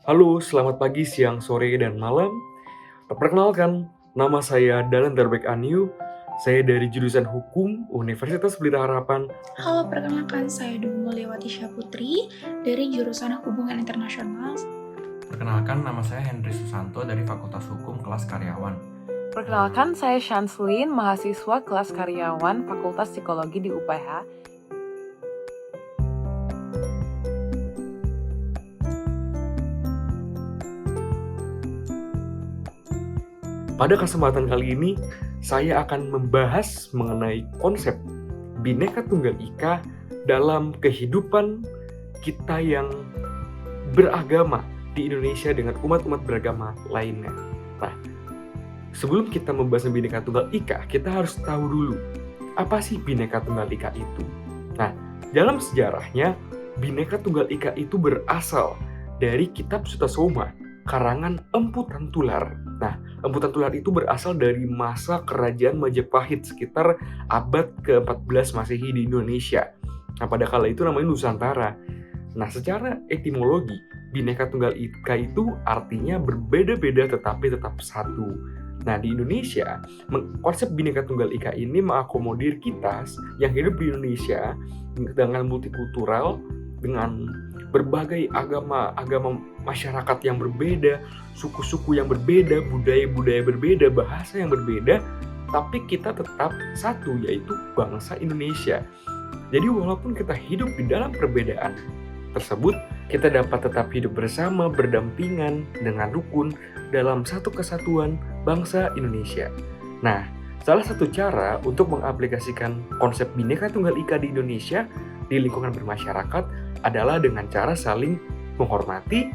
Halo, selamat pagi, siang, sore, dan malam. Perkenalkan, nama saya Dahlan Darbek Aniu. Saya dari jurusan Hukum Universitas Pelita Harapan. Halo, perkenalkan saya Dwi Mulyawati Syahputri dari jurusan Hubungan Internasional. Perkenalkan, nama saya Henry Susanto dari Fakultas Hukum kelas Karyawan. Perkenalkan, saya Shanslin, mahasiswa kelas karyawan Fakultas Psikologi di UPH. Pada kesempatan kali ini, saya akan membahas mengenai konsep Bhinneka Tunggal Ika dalam kehidupan kita yang beragama di Indonesia dengan umat-umat beragama lainnya. Nah, sebelum kita membahas Bhinneka Tunggal Ika, kita harus tahu dulu apa sih Bhinneka Tunggal Ika itu. Nah, dalam sejarahnya, Bhinneka Tunggal Ika itu berasal dari Kitab Sutasoma, karangan Empu Tantular. Nah, Empu Tantular itu berasal dari masa kerajaan Majapahit sekitar abad ke-14 Masehi di Indonesia. Nah, pada kala itu namanya Nusantara. Nah, secara etimologi, Bhinneka Tunggal Ika itu artinya berbeda-beda tetapi tetap satu. Nah, di Indonesia, konsep Bhinneka Tunggal Ika ini mengakomodir kita yang hidup di Indonesia dengan multikultural, dengan berbagai agama masyarakat yang berbeda, suku-suku yang berbeda, budaya-budaya berbeda, bahasa yang berbeda, tapi kita tetap satu, yaitu bangsa Indonesia. Jadi walaupun kita hidup di dalam perbedaan tersebut, kita dapat tetap hidup bersama, berdampingan dengan rukun dalam satu kesatuan bangsa Indonesia. Nah, salah satu cara untuk mengaplikasikan konsep Bhinneka Tunggal Ika di Indonesia di lingkungan bermasyarakat adalah dengan cara saling menghormati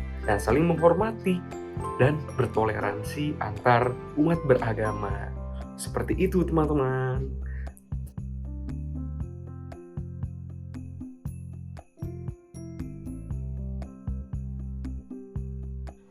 dan bertoleransi antar umat beragama. Seperti itu, teman-teman.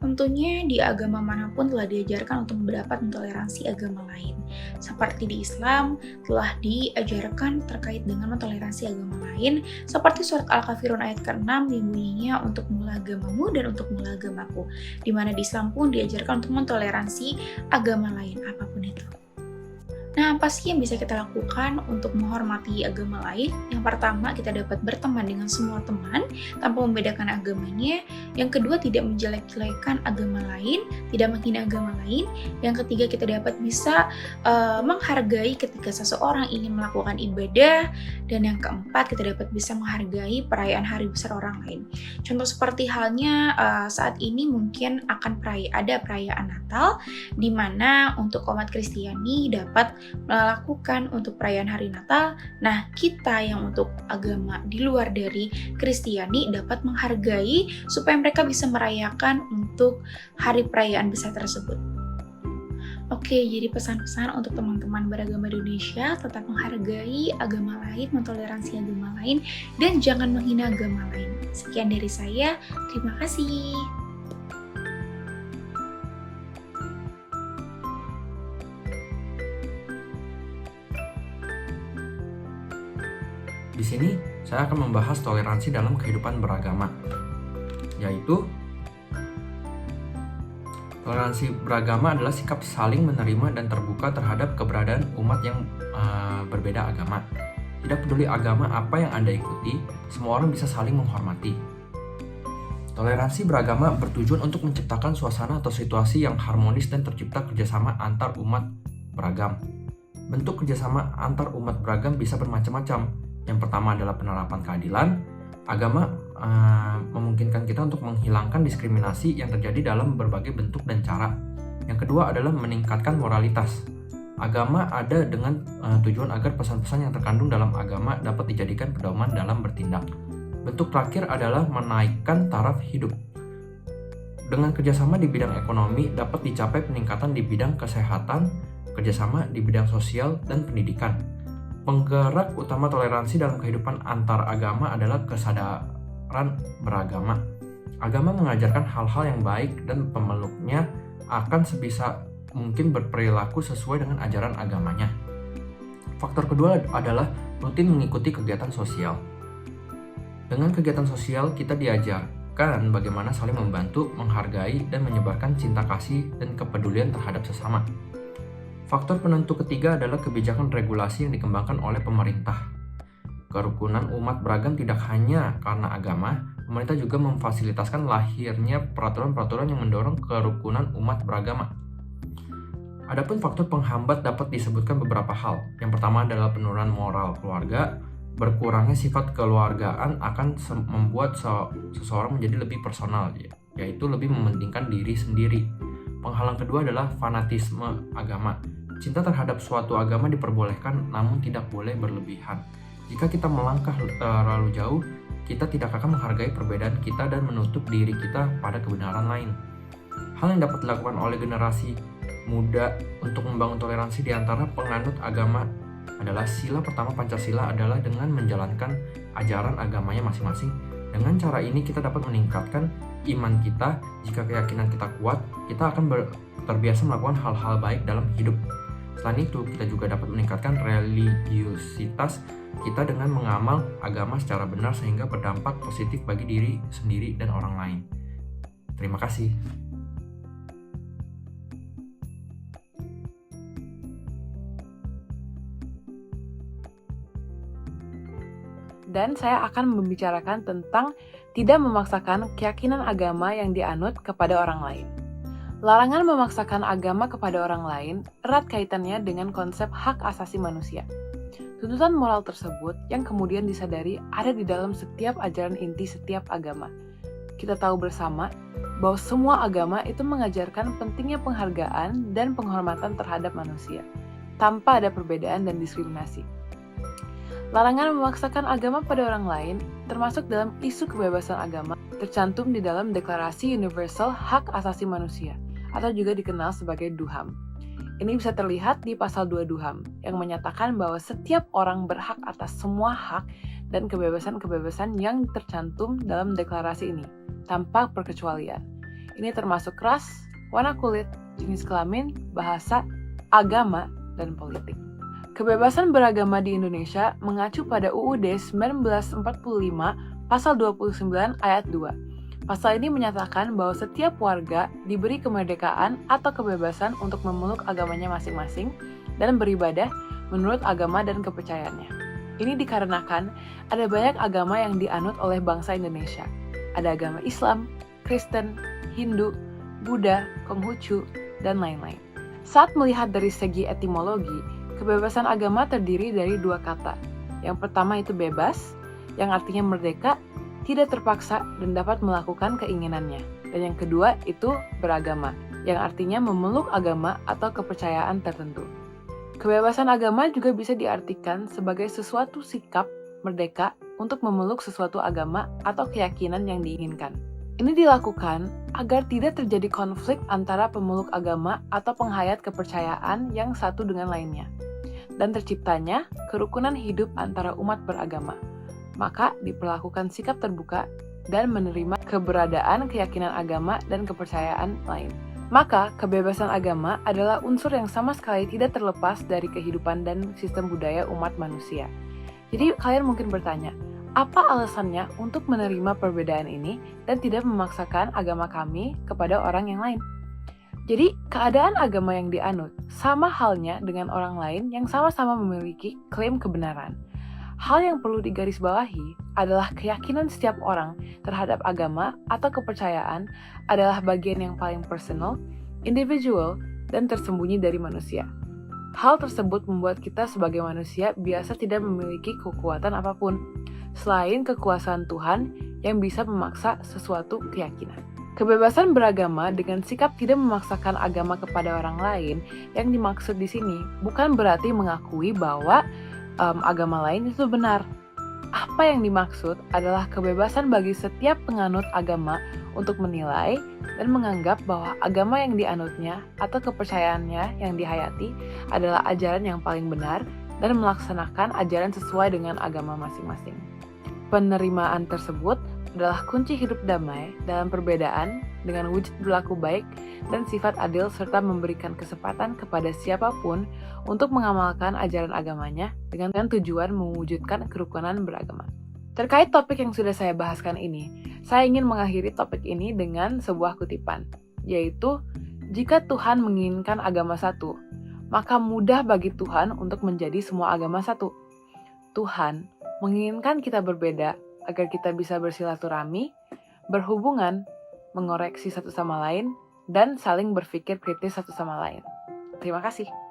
Tentunya di agama manapun telah diajarkan untuk mendapat mentoleransi agama lain. Seperti di Islam telah diajarkan terkait dengan mentoleransi agama lain, seperti surat Al-Kafirun ayat ke-6 yang bunyinya untuk mula agamamu dan untuk mula agamaku. Di mana di Islam pun diajarkan untuk mentoleransi agama lain apapun itu. Nah, apa sih yang bisa kita lakukan untuk menghormati agama lain? Yang pertama, kita dapat berteman dengan semua teman tanpa membedakan agamanya. Yang kedua, tidak menjelek-jelekan agama lain, tidak menghina agama lain. Yang ketiga, kita dapat bisa menghargai ketika seseorang ingin melakukan ibadah. Dan yang keempat, kita dapat bisa menghargai perayaan hari besar orang lain. Contoh seperti halnya saat ini mungkin akan ada perayaan Natal, di mana untuk umat Kristiani dapat melakukan untuk perayaan hari Natal. Nah, kita yang untuk agama di luar dari Kristiani dapat menghargai supaya mereka bisa merayakan untuk hari perayaan besar tersebut. Oke, jadi pesan-pesan untuk teman-teman beragama di Indonesia, tetap menghargai agama lain, mentoleransi agama lain, dan jangan menghina agama lain. Sekian dari saya, terima kasih. Di sini, saya akan membahas toleransi dalam kehidupan beragama, yaitu toleransi beragama adalah sikap saling menerima dan terbuka terhadap keberadaan umat yang berbeda agama. Tidak peduli agama apa yang Anda ikuti, semua orang bisa saling menghormati. Toleransi beragama bertujuan untuk menciptakan suasana atau situasi yang harmonis dan tercipta kerjasama antar umat beragam. Bentuk kerjasama antar umat beragam bisa bermacam-macam. Yang pertama adalah penerapan keadilan. Agama memungkinkan kita untuk menghilangkan diskriminasi yang terjadi dalam berbagai bentuk dan cara. Yang kedua adalah meningkatkan moralitas. Agama ada dengan tujuan agar pesan-pesan yang terkandung dalam agama dapat dijadikan pedoman dalam bertindak. Bentuk terakhir adalah menaikkan taraf hidup. Dengan kerjasama di bidang ekonomi dapat dicapai peningkatan di bidang kesehatan, kerjasama di bidang sosial dan pendidikan. Penggerak utama toleransi dalam kehidupan antar agama adalah kesadaran beragama. Agama mengajarkan hal-hal yang baik dan pemeluknya akan sebisa mungkin berperilaku sesuai dengan ajaran agamanya. Faktor kedua adalah rutin mengikuti kegiatan sosial. Dengan kegiatan sosial kita diajarkan mengajarkan bagaimana saling membantu, menghargai, dan menyebarkan cinta kasih dan kepedulian terhadap sesama. Faktor penentu ketiga adalah kebijakan regulasi yang dikembangkan oleh pemerintah. Kerukunan umat beragam tidak hanya karena agama, pemerintah juga memfasilitasi lahirnya peraturan-peraturan yang mendorong kerukunan umat beragama. Adapun faktor penghambat dapat disebutkan beberapa hal. Yang pertama adalah penurunan moral keluarga. Berkurangnya sifat keluargaan akan membuat seseorang menjadi lebih personal, yaitu lebih mementingkan diri sendiri. Penghalang kedua adalah fanatisme agama. Cinta terhadap suatu agama diperbolehkan, namun tidak boleh berlebihan. Jika kita melangkah terlalu jauh, kita tidak akan menghargai perbedaan kita dan menutup diri kita pada kebenaran lain. Hal yang dapat dilakukan oleh generasi muda untuk membangun toleransi di antara penganut agama adalah sila pertama Pancasila adalah dengan menjalankan ajaran agamanya masing-masing. Dengan cara ini kita dapat meningkatkan iman kita. Jika keyakinan kita kuat, kita akan terbiasa melakukan hal-hal baik dalam hidup. Selain itu, kita juga dapat meningkatkan religiusitas kita dengan mengamal agama secara benar sehingga berdampak positif bagi diri sendiri dan orang lain. Terima kasih. Dan saya akan membicarakan tentang tidak memaksakan keyakinan agama yang dianut kepada orang lain. Larangan memaksakan agama kepada orang lain erat kaitannya dengan konsep hak asasi manusia. Tuntutan moral tersebut yang kemudian disadari ada di dalam setiap ajaran inti setiap agama. Kita tahu bersama bahwa semua agama itu mengajarkan pentingnya penghargaan dan penghormatan terhadap manusia, tanpa ada perbedaan dan diskriminasi. Larangan memaksakan agama pada orang lain, termasuk dalam isu kebebasan agama, tercantum di dalam Deklarasi Universal Hak Asasi Manusia, atau juga dikenal sebagai DUHAM. Ini bisa terlihat di pasal 2 DUHAM, yang menyatakan bahwa setiap orang berhak atas semua hak dan kebebasan-kebebasan yang tercantum dalam deklarasi ini, tanpa perkecualian. Ini termasuk ras, warna kulit, jenis kelamin, bahasa, agama, dan politik. Kebebasan beragama di Indonesia mengacu pada UUD 1945 pasal 29 ayat 2. Pasal ini menyatakan bahwa setiap warga diberi kemerdekaan atau kebebasan untuk memeluk agamanya masing-masing dan beribadah menurut agama dan kepercayaannya. Ini dikarenakan ada banyak agama yang dianut oleh bangsa Indonesia. Ada agama Islam, Kristen, Hindu, Buddha, Konghucu, dan lain-lain. Saat melihat dari segi etimologi, kebebasan agama terdiri dari dua kata. Yang pertama itu bebas, yang artinya merdeka, tidak terpaksa, dan dapat melakukan keinginannya. Dan yang kedua itu beragama, yang artinya memeluk agama atau kepercayaan tertentu. Kebebasan agama juga bisa diartikan sebagai sesuatu sikap merdeka untuk memeluk sesuatu agama atau keyakinan yang diinginkan. Ini dilakukan agar tidak terjadi konflik antara pemeluk agama atau penghayat kepercayaan yang satu dengan lainnya, dan terciptanya kerukunan hidup antara umat beragama. Maka diperlakukan sikap terbuka dan menerima keberadaan keyakinan agama dan kepercayaan lain. Maka kebebasan agama adalah unsur yang sama sekali tidak terlepas dari kehidupan dan sistem budaya umat manusia. Jadi kalian mungkin bertanya, apa alasannya untuk menerima perbedaan ini dan tidak memaksakan agama kami kepada orang yang lain? Jadi, keadaan agama yang dianut sama halnya dengan orang lain yang sama-sama memiliki klaim kebenaran. Hal yang perlu digarisbawahi adalah keyakinan setiap orang terhadap agama atau kepercayaan adalah bagian yang paling personal, individual, dan tersembunyi dari manusia. Hal tersebut membuat kita sebagai manusia biasa tidak memiliki kekuatan apapun, selain kekuasaan Tuhan yang bisa memaksa sesuatu keyakinan. Kebebasan beragama dengan sikap tidak memaksakan agama kepada orang lain yang dimaksud di sini bukan berarti mengakui bahwa agama lain itu benar. Apa yang dimaksud adalah kebebasan bagi setiap penganut agama untuk menilai dan menganggap bahwa agama yang dianutnya atau kepercayaannya yang dihayati adalah ajaran yang paling benar dan melaksanakan ajaran sesuai dengan agama masing-masing. Penerimaan tersebut adalah kunci hidup damai dalam perbedaan dengan wujud berlaku baik dan sifat adil serta memberikan kesempatan kepada siapapun untuk mengamalkan ajaran agamanya dengan tujuan mewujudkan kerukunan beragama. Terkait topik yang sudah saya bahaskan ini, saya ingin mengakhiri topik ini dengan sebuah kutipan, yaitu, jika Tuhan menginginkan agama satu, maka mudah bagi Tuhan untuk menjadi semua agama satu. Tuhan menginginkan kita berbeda agar kita bisa bersilaturahmi, berhubungan, mengoreksi satu sama lain, dan saling berpikir kritis satu sama lain. Terima kasih.